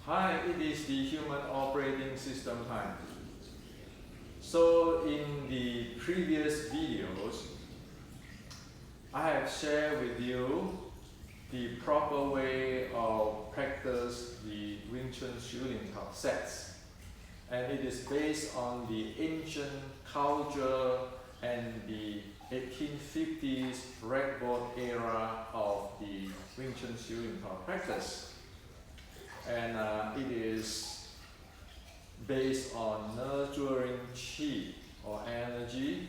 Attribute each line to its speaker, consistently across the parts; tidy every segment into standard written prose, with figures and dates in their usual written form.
Speaker 1: Hi, it is the human operating system time. So in the previous videos, I have shared with you the proper way of practice the Wing Chun shooting sets. And it is based on the ancient culture and the 1850s red board era of the Wing Chun shooting practice. And it is based on nurturing qi or energy,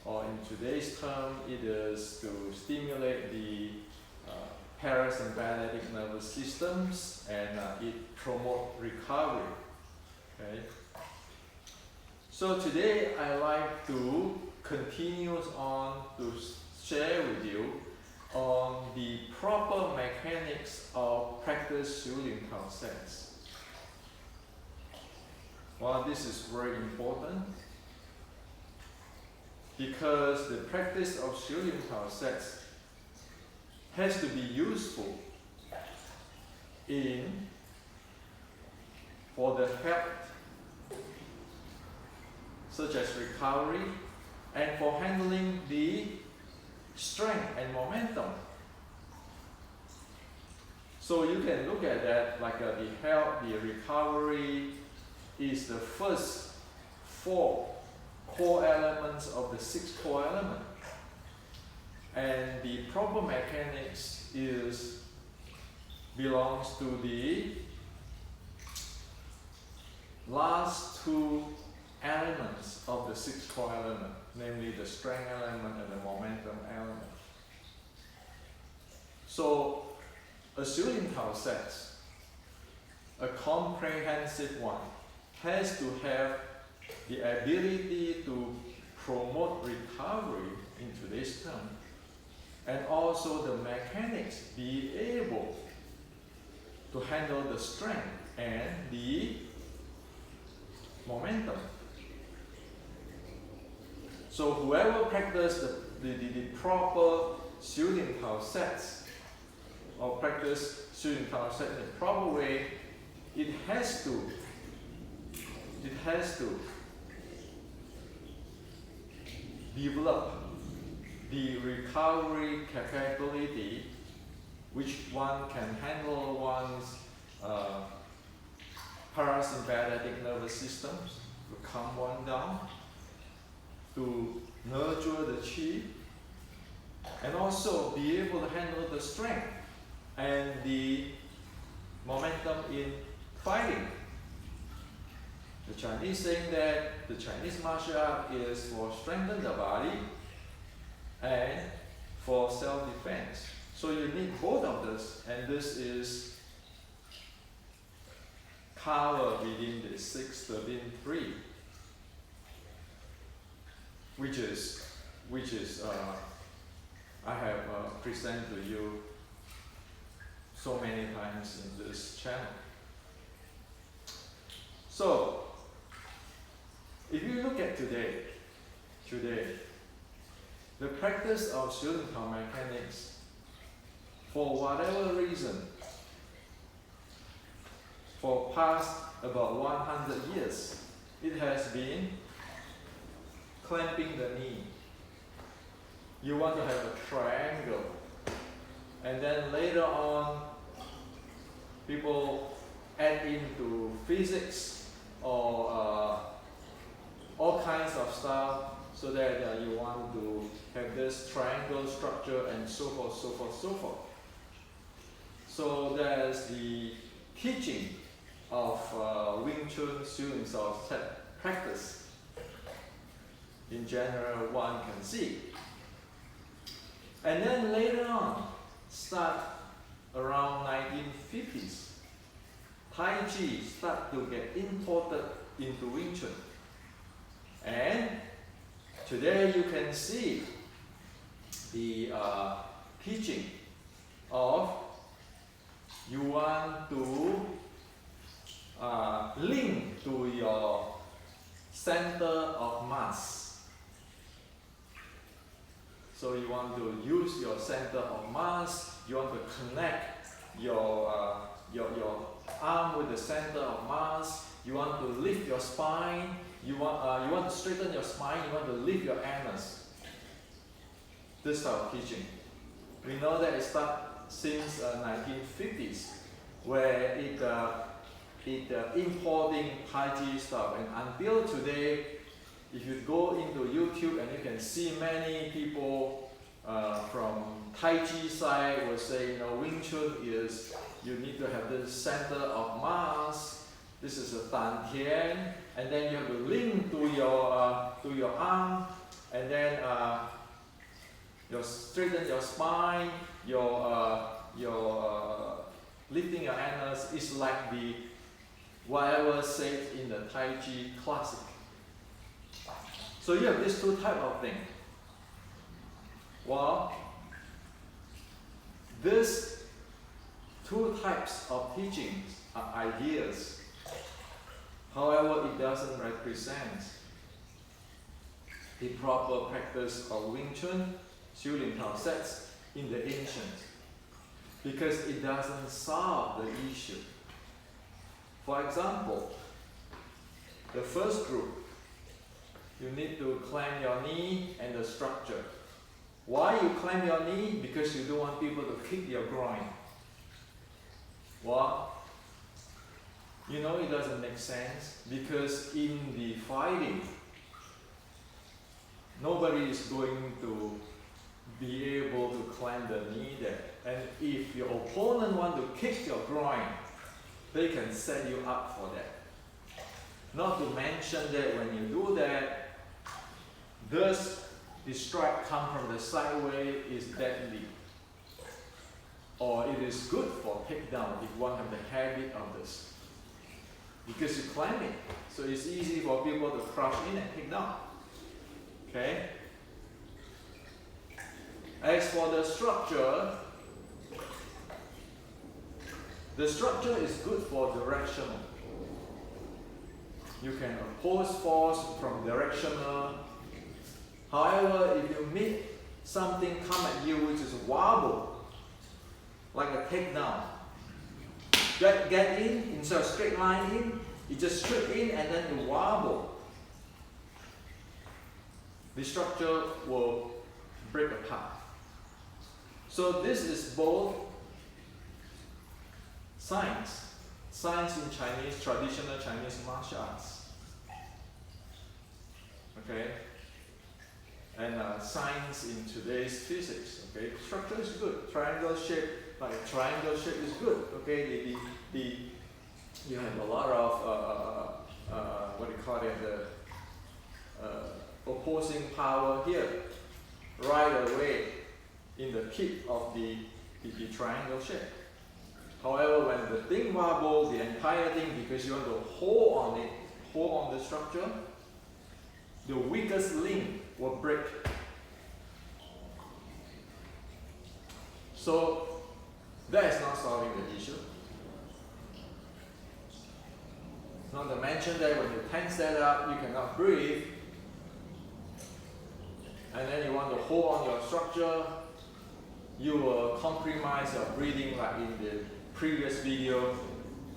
Speaker 1: or in today's term, it is to stimulate the parasympathetic nervous systems, and it promotes recovery. Okay. So today I like to continue on to share with you on the proper mechanics of practice shooting sets. Well, this is very important because the practice of shooting sets has to be useful for the health, such as recovery, and for handling the strength and momentum. So you can look at that like the health, the recovery is the first 4 core elements of the 6 core elements. And the proper mechanics belongs to the last 2 elements of the 6 core element, namely the strength element and the momentum element. So a shooting set, a comprehensive one, has to have the ability to promote recovery in today's term, and also the mechanics be able to handle the strength and the momentum. So whoever practices the proper shooting sets or practice shooting set in the proper way, it has to develop the recovery capability, which one can handle one's parasympathetic nervous systems, to calm one down, to nurture the qi, and also be able to handle the strength and the momentum in fighting. The Chinese saying that the Chinese martial art is for strengthen the body and for self-defense. So you need both of this, and this is covered within the 6.13.3, which is I have presented to you so many times in this channel. So if you look at today, the practice of shooting mechanics, for whatever reason, for past about 100 years, it has been clamping the knee. You want to have a triangle, and then later on, people add into physics or all kinds of stuff, so that you want to have this triangle structure and so forth, so forth, so forth. So there's the teaching of Wing Chun shooting set practice. In general, one can see. And then later on, start around 1950s, Tai Chi start to get imported into Wing Chun. And today you can see the teaching of you want to link to your center of mass. So you want to use your center of mass, you want to connect your arm with the center of mass. You want to lift your spine. You want to straighten your spine. You want to lift your anus. This type of teaching. We know that it started since 1950s, where it importing Tai Chi stuff, and until today, if you go into YouTube and you can see many people from Tai Chi side will say, you know, Wing Chun is you need to have this center of mass. This is a Dan Tian, and then you have to link to your arm, and then you straighten your spine. Your lifting your anus is like the whatever said in the Tai Chi classic. So you have these two types of things. Well, these two types of teachings are ideas. However, it doesn't represent the proper practice of Wing Chun, Xiulin Tao sets in the ancient, because it doesn't solve the issue. For example, the first group, you need to clamp your knee and the structure. Why you clamp your knee? Because you don't want people to kick your groin. Well, you know it doesn't make sense, because in the fighting, nobody is going to be able to clamp the knee there. And if your opponent want to kick your groin, they can set you up for that. Not to mention that when you do that, thus the strike come from the sideway is deadly. Or it is good for takedown if one have the habit of this. Because you climb it. So it's easy for people to crouch in and take down. Okay? As for the structure is good for directional. You can oppose force from directional. However, if you meet something come at you which is wobble, like a takedown, get in, instead of straight line in, you just straight in and then you wobble. The structure will break apart. So this is both science in Chinese, traditional Chinese martial arts, okay, and science in today's physics. Okay, structure is good. Triangle shape, like a triangle shape is good. Okay, you have a lot of what do you call it, the opposing power here, right away in the tip of the triangle shape. However, when the thing wobbles, the entire thing, because you want to hold on it, hold on the structure, the weakest link will break. So that is not solving the issue. Not to mention that when you tense that up, you cannot breathe, and then you want to hold on your structure, you will compromise your breathing, like in the previous video.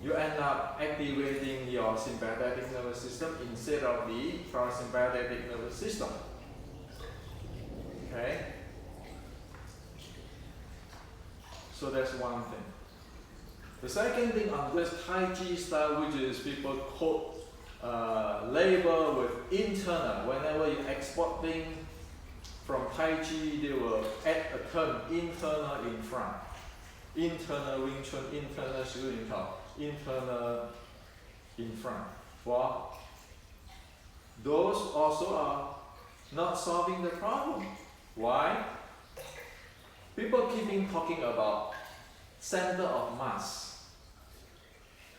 Speaker 1: You end up activating your sympathetic nervous system instead of the parasympathetic nervous system. Okay? So that's one thing. The second thing on this Tai Chi style, which is people quote label with internal. Whenever you export things from Tai Chi, they will add a term internal in front. Internal Wing Chun, internal Xiulin Tao, internal in front. Well, those also are not solving the problem. Why? People keep talking about center of mass.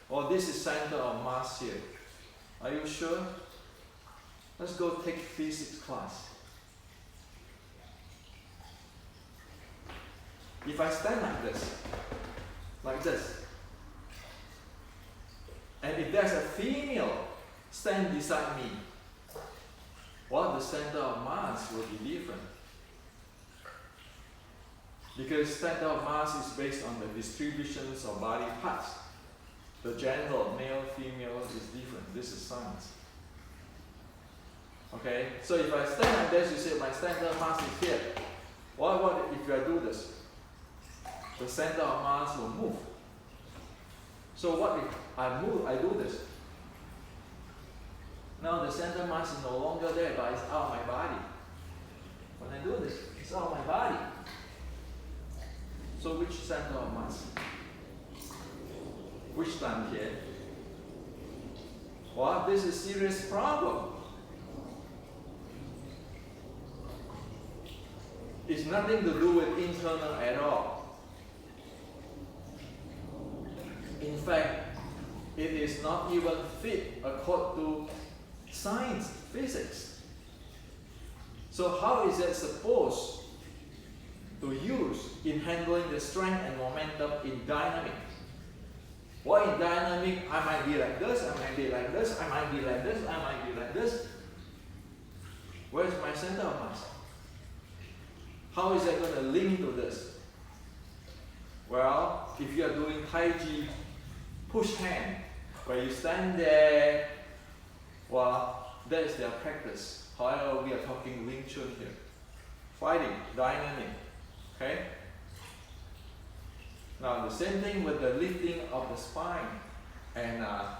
Speaker 1: Oh, this is center of mass here. Are you sure? Let's go take physics class. If I stand like this, and if there's a female stand beside me, well, the center of mass will be different. Because center of mass is based on the distributions of body parts. the gender, male, female, is different. This is science. Okay, so if I stand like this, you say my center of mass is here. What if I do this? The center of mass will move. So what if I move, I do this? Now the center of mass is no longer there, but it's out of my body. When I do this, it's out of my body. So which center of mass? Which time here? Well, this is a serious problem. It's nothing to do with internal at all. In fact, it is not even fit according to science, physics. So how is it supposed to use in handling the strength and momentum in dynamic? Well, in dynamic, I might be like this, I might be like this, I might be like this, I might be like this. Where's my center of mass? How is that going to link to this? Well, if you are doing Tai Chi push hand, where you stand there, well, that is their practice. However, we are talking Wing Chun here. Fighting, dynamic, okay? Now the same thing with the lifting of the spine and the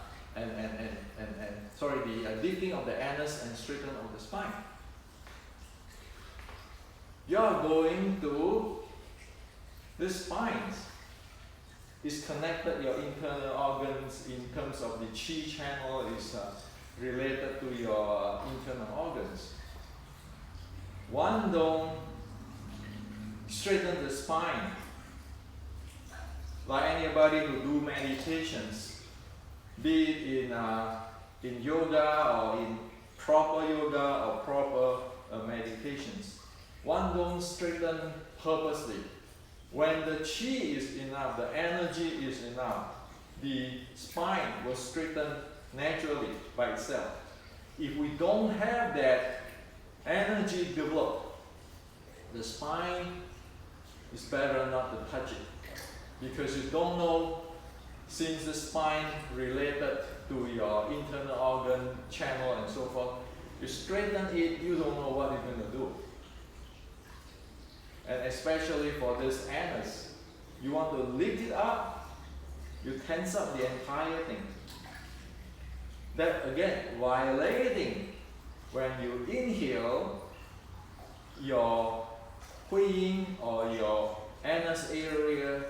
Speaker 1: lifting of the anus and straightening of the spine. You are going to this spine is connected your internal organs in terms of the chi channel is related to your internal organs. One don't straighten the spine. Like anybody who do meditations, be it in yoga or in proper yoga or proper meditations, one don't straighten purposely. When the chi is enough, the energy is enough, the spine will straighten naturally by itself. If we don't have that energy developed, the spine is better not to touch it. Because you don't know, since the spine related to your internal organ channel and so forth, you straighten it, you don't know what you're going to do. And especially for this anus, you want to lift it up, you tense up the entire thing. That again, violating when you inhale, your Hui or your anus area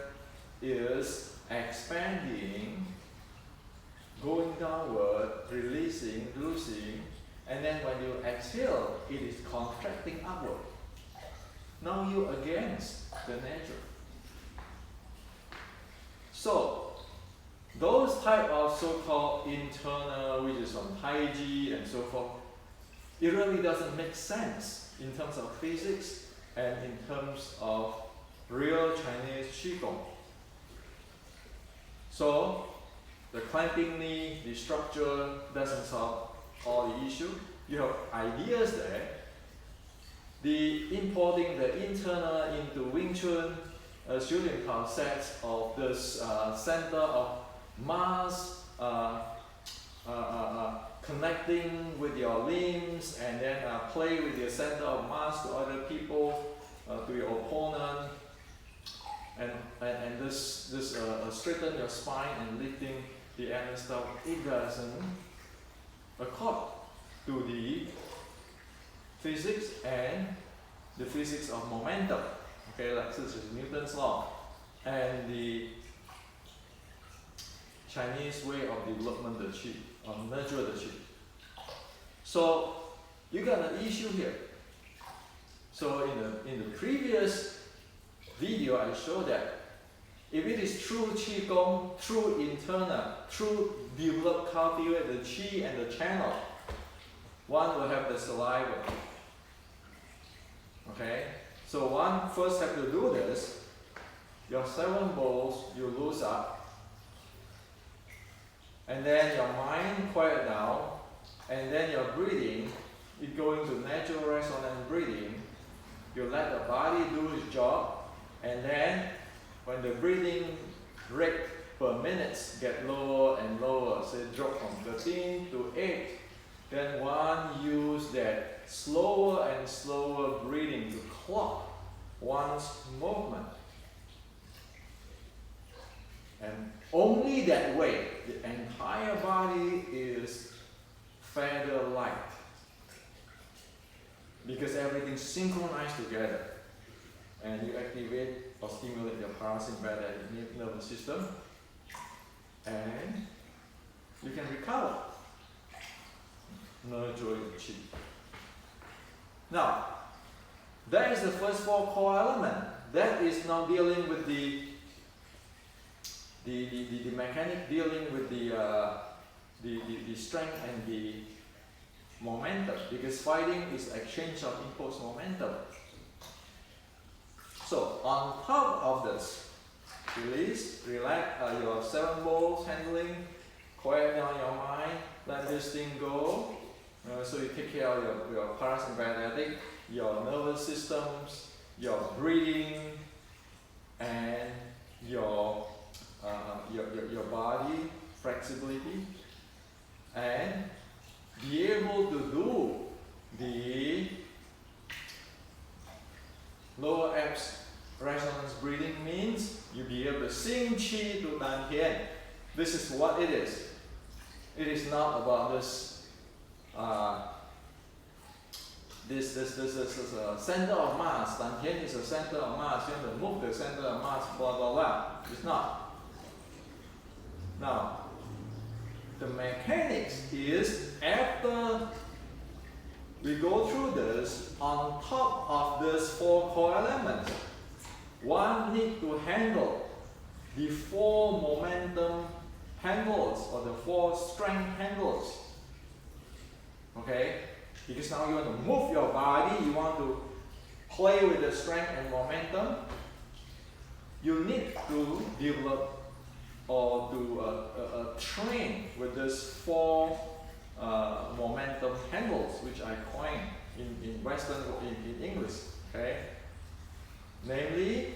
Speaker 1: is expanding, going downward, releasing, losing, and then when you exhale, it is contracting upward. Now you're against the nature. So, those type of so-called internal, which is from Tai Chi and so forth, it really doesn't make sense in terms of physics and in terms of real Chinese Qigong. So, the clamping knee, the structure doesn't solve all the issue. You have ideas there. The importing the internal into Wing Chun Shulin concepts of this center of mass connecting with your limbs and then play with your center of mass to other people, to your opponent, and this straighten your spine and lifting the anus stuff, it doesn't accord to the physics and the physics of momentum. Okay, like this is Newton's law and the Chinese way of development the qi, or nurture the qi. So you got an issue here. So in the previous video I showed that if it is true qigong, true internal, true develop, cultivate the qi and the channel, one will have the saliva. Okay? So one first have to do this. Your 7 bowls you lose up. And then your mind quiet down. And then your breathing, you go into natural resonant breathing. You let the body do its job. And then when the breathing rate per minutes get lower and lower, say drop from 13 to 8, then one use that slower and slower breathing to clock one's movement. And only that way, the entire body is feather light. Because everything's synchronized together. And you activate or stimulate your parasympathetic nervous system. And you can recover. Nurture your chi. Now, that is the first four core elements. That is now dealing with the mechanic, dealing with the strength and the momentum, because fighting is exchange of impulse momentum. So on top of this, release, relax your 7 balls handling, quiet down your mind, let this thing go. So you take care of your parasympathetic, your nervous systems, your breathing, and your body flexibility, and be able to do the lower abs resonance breathing. Means you be able to sing chi to Dan Tian. This is what it is. It is not about this center of mass. Dan Tian is a center of mass. You have to move the center of mass, blah blah blah. It's not. Now, the mechanics is after we go through this, on top of these 4 core elements, one need to handle the 4 momentum handles or the 4 strength handles. Okay? Because now you want to move your body, you want to play with the strength and momentum, you need to develop or to train with these 4 momentum handles, which I coined in Western, in English. Okay? Namely,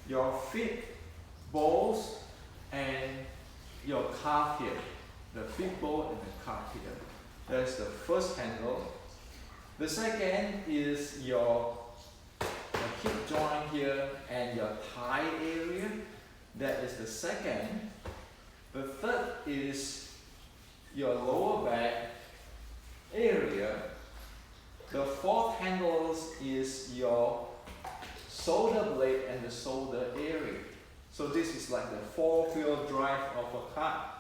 Speaker 1: your feet, balls, and your calf here. The feet ball and the calf here. That's the first handle. The second is your hip joint here and your thigh area. That is the second. The third is your lower back area. The fourth handles is your shoulder blade and the shoulder area. So this is like the 4-wheel drive of a car.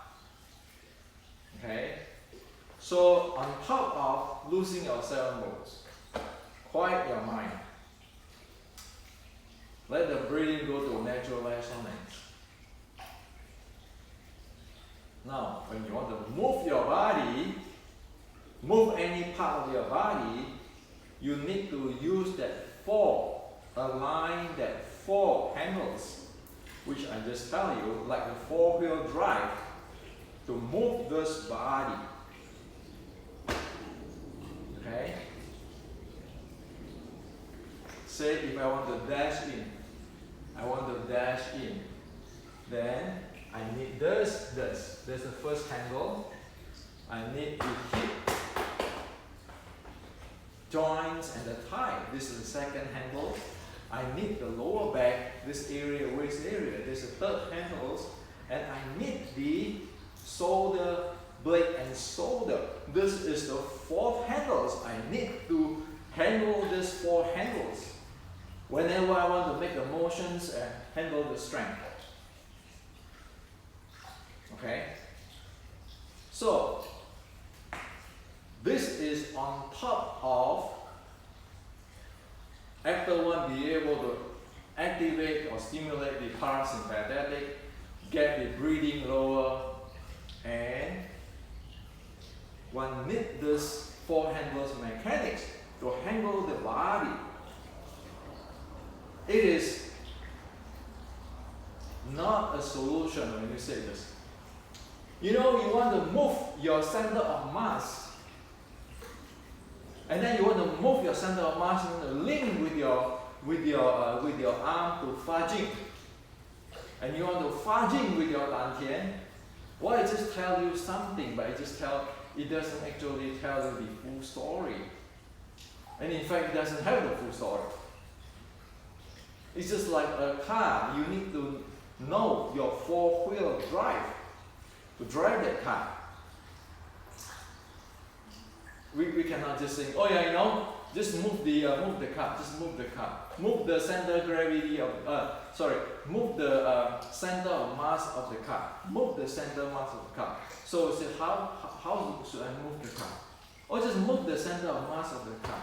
Speaker 1: Okay? So on top of losing your 7 modes, quiet your mind. Let the breathing go to natural resonance. Now, when you want to move your body, move any part of your body, you need to use that 4, align that 4 handles, which I just tell you, like a 4-wheel drive, to move this body. Okay? Say if I want to dash in, then I need this. That's the first handle. I need the hip joints and the thigh. This is the second handle. I need the lower back, this area, waist area. This is the third handles. And I need the shoulder blade and shoulder. This is the 4th handles. I need to handle these 4 handles whenever I want to make the motions and handle the strength. Okay? So, this is on top of, after one be able to activate or stimulate the parasympathetic, get the breathing lower, and one needs this 4 handles mechanics to handle the body. It is not a solution when you say this. You know, you want to move your center of mass, and then you want to move your center of mass and link with your arm to fudging. and you want to fudging with your dantian, well, it just tell you something, but it doesn't actually tell you the full story. And in fact, it doesn't have the full story. It's just like a car. You need to know your four-wheel drive to drive that car. We cannot just say, oh yeah, you know, just move the car, just move the car, move the center of gravity of, move the center of mass of the car, move the center mass of the car. So we say, how should I move the car? Or just move the center of mass of the car.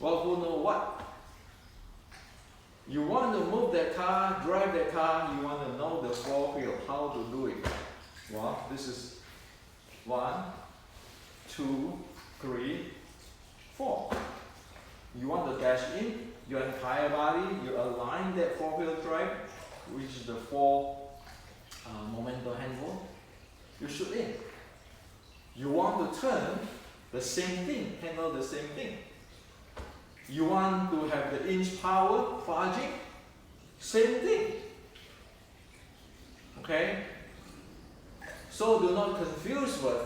Speaker 1: Well, who knows what? You want to move that car, drive that car, you want to know the four wheel, how to do it. Well, this is 1, 2, 3, 4. You want to dash in your entire body, you align that four-wheel drive, which is the 4 momentum handle, you shoot in. You want to turn the same thing, handle the same thing. You want to have the inch power, fudging, same thing. Okay? So do not confuse with,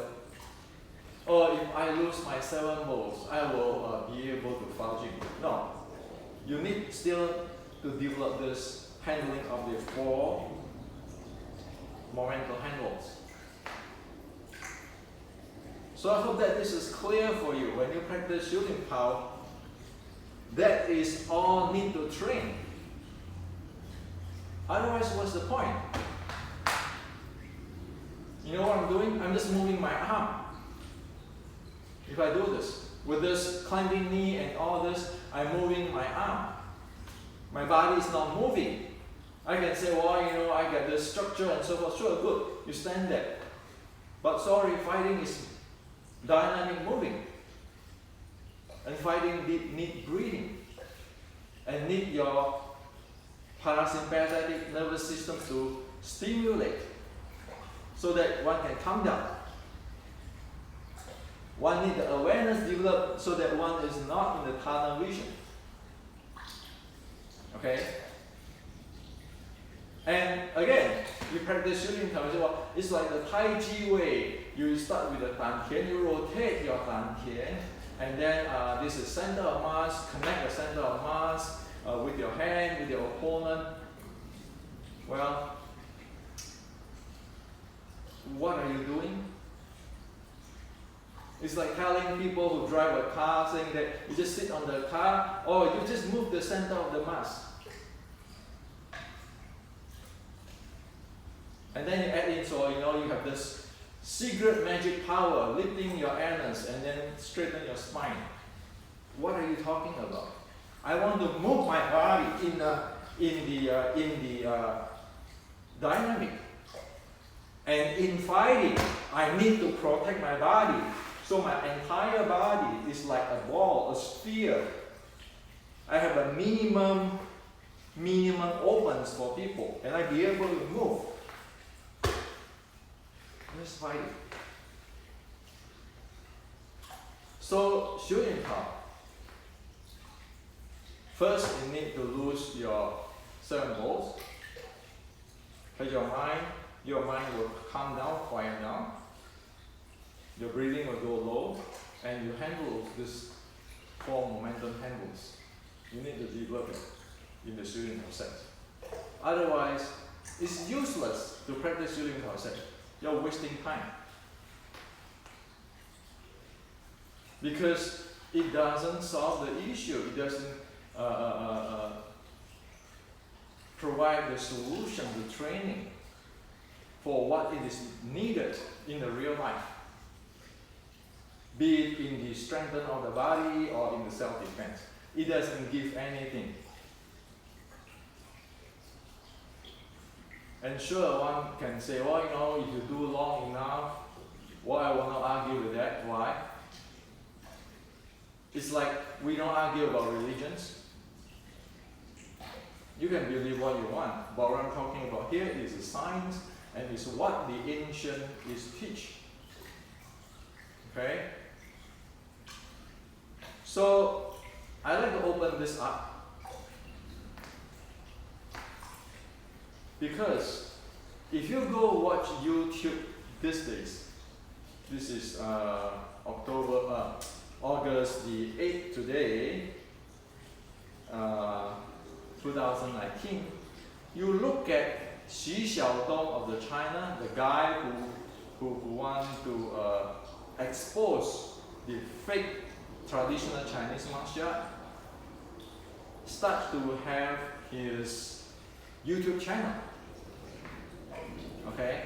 Speaker 1: oh, if I lose my 7 volts, I will be able to fudging. No. You need still to develop this handling of the 4 momentum handles. So I hope that this is clear for you. When you practice shooting power, that is all need to train. Otherwise, what's the point? You know what I'm doing? I'm just moving my arm. If I do this, with this climbing knee and all this, I'm moving my arm. My body is not moving. I can say, well, you know, I got this structure and so forth. Sure, good. You stand there. But sorry, fighting is dynamic moving. And fighting need breathing. And need your parasympathetic nervous system to stimulate so that one can calm down. One needs the awareness developed so that one is not in the tunnel vision. Okay? And again, you practice shooting power. Well, it's like the Tai Chi way. You start with the dantian, you rotate your dantian, and then this is center of mass, connect the center of mass with your hand, with your opponent. Well, what are you doing? It's like telling people who drive a car, saying that you just sit on the car, or you just move the center of the mass. And then you add in, so you know you have this secret magic power, lifting your anus and then straighten your spine. What are you talking about? I want to move my body in the dynamic. And in fighting, I need to protect my body. So my entire body is like a ball, a sphere. I have a minimum opens for people, and I be able to move. Let's fight it. So shooting power. First, you need to lose your 7 volts. But your mind will calm down, quiet down. Your breathing will go low, and you handle this 4 momentum handles. You need to develop it in the shooting process. Otherwise, it's useless to practice shooting process. You're wasting time. Because it doesn't solve the issue. It doesn't provide the solution, the training for what it is needed in the real life. Be it in the strengthening of the body or in the self-defense. It doesn't give anything. And sure, one can say, well, you know, if you do long enough, well, I will not argue with that. Why? It's like we don't argue about religions. You can believe what you want, but what I'm talking about here is the science and is what the ancient is teach. Okay? So, I'd like to open this up. Because if you go watch YouTube these days, this is August the 8th today, 2019. You look at Xu Xiaodong of the China, the guy who want to expose the fake traditional Chinese martial art, start to have his YouTube channel, okay,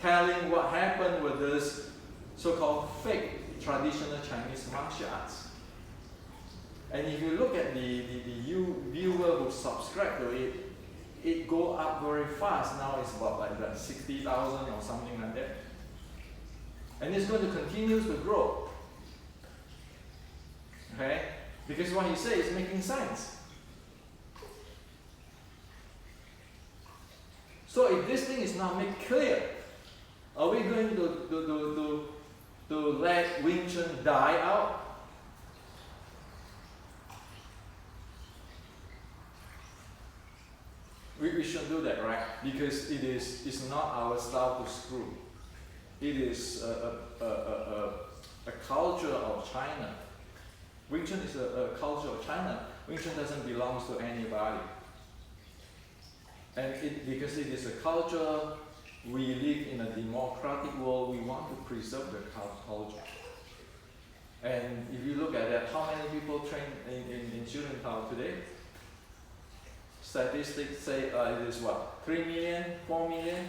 Speaker 1: telling what happened with this so-called fake traditional Chinese martial arts. And if you look at the viewer who subscribe to it, it go up very fast. Now it's about like that 60,000 or something like that. And it's going to continue to grow. Okay? Because what he says is making sense. So if this thing is not made clear, are we going to let Wing Chun die out? We shouldn't do that, right? Because it's not our style to screw. It is a culture of China. Wing Chun is a culture of China. Wing Chun doesn't belong to anybody. And because it is a culture, we live in a democratic world, we want to preserve the culture. And if you look at that, how many people train in Shooting Town today? Statistics say it is what? 3 million, 4 million?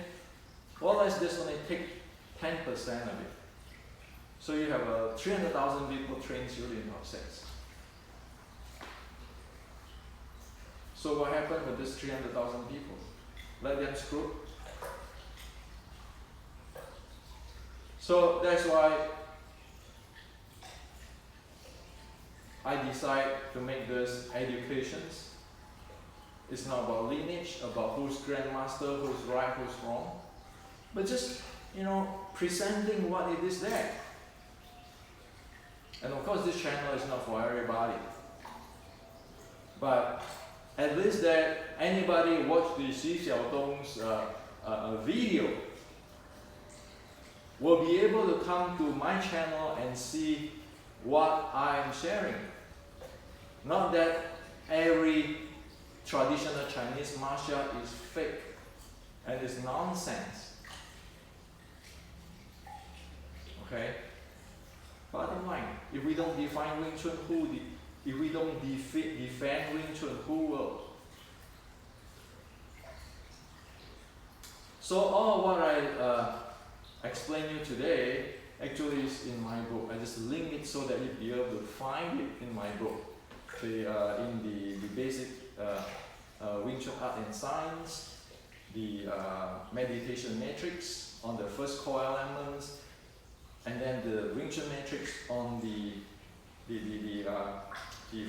Speaker 1: Well, let's just only take 10% of it. So you have 300,000 people trained Shooting Town 6. So what happened with this 300,000 people? Let them screw. So that's why I decide to make this educations. It's not about lineage, about who's grandmaster, who's right, who's wrong, but just, presenting what it is there. And of course, this channel is not for everybody, but at least that anybody watch the Xu Xiaodong's video will be able to come to my channel and see what I am sharing. Not that every traditional Chinese martial art is fake and is nonsense. Okay? Bottom line, if we don't define Wing Chun, if we don't defend Wing Chun, who will? So all what I explain you today actually is in my book. I just link it so that you'll be able to find it in my book. In the basic Wing Chun Art and Science, the meditation matrix on the first core elements, and then the Wing Chun matrix on the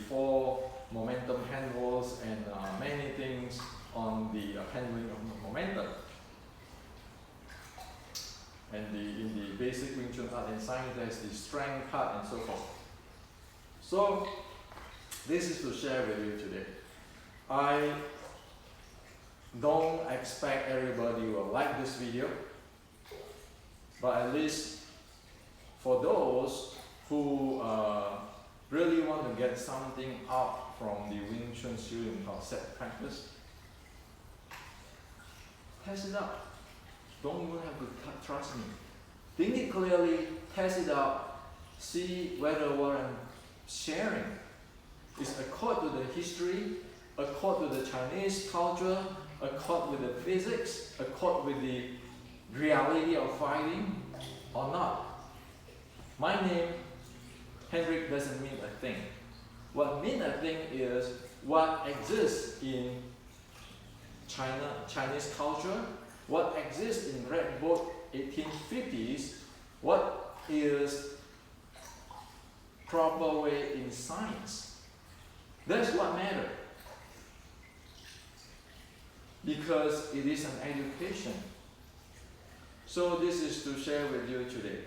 Speaker 1: 4 momentum handles and many things on the handling of momentum. And in the basic Wing Chun Art and Science, there's the strength part and so forth. So this is to share with you today. I don't expect everybody will like this video, but at least for those who really want to get something out from the Wing Chun shooting concept practice, test it out. Don't even have to trust me. Think it clearly, test it out, see whether what I'm sharing is accord to the history, accord to the Chinese culture, accord with the physics, accord with the reality of fighting, or not. My name, Henrik, doesn't mean a thing. What means a thing is what exists in Chinese culture, what exists in Red Book 1850s, what is proper way in science. That's what matters. Because it is an education. So this is to share with you today.